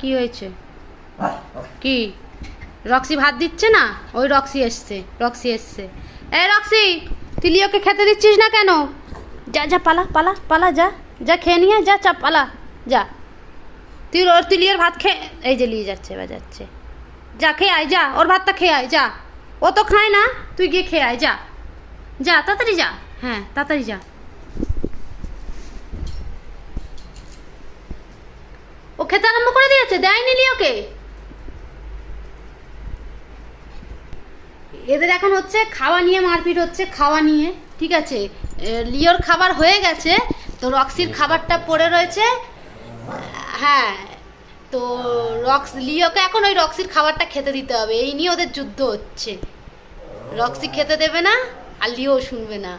কি হয়েছে? কি রক্সি ভাত দিচ্ছে না? ওই রক্সি এসছে, রক্সি এসছে। এই রক্সি, তুই লিওকে খেতে দিচ্ছিস না কেন? যা যা, পালা পালা পালা, যা যা, খেয়ে নিয়ে যা, চাপ পালা, যা। তুই লিওর ভাত খেয়ে, এই যে নিয়ে যাচ্ছে, বাজাচ্ছে। যা খেয়ে আয়, যা, ওর ভাতটা খেয়ে আয়, যা। ও তো খায় না, তুই গিয়ে খেয়ে আয়, যা যা, তাড়াতাড়ি যা। হ্যাঁ, তাড়াতাড়ি যা। ও খেতে আরম্ভ করে দিয়েছে, দেয়নি লিওকে। এদের এখন হচ্ছে খাওয়া নিয়ে মারপিট হচ্ছে, খাওয়া নিয়ে। ঠিক আছে, লিওর খাবার হয়ে গেছে, তো রক্সির খাবারটা পড়ে রয়েছে। হ্যাঁ, তো লিওকে এখন ওই রক্সির খাবারটা খেতে দিতে হবে, এই নিয়ে ওদের যুদ্ধ হচ্ছে। রক্সি খেতে দেবে না, আর লিও শুনবে না।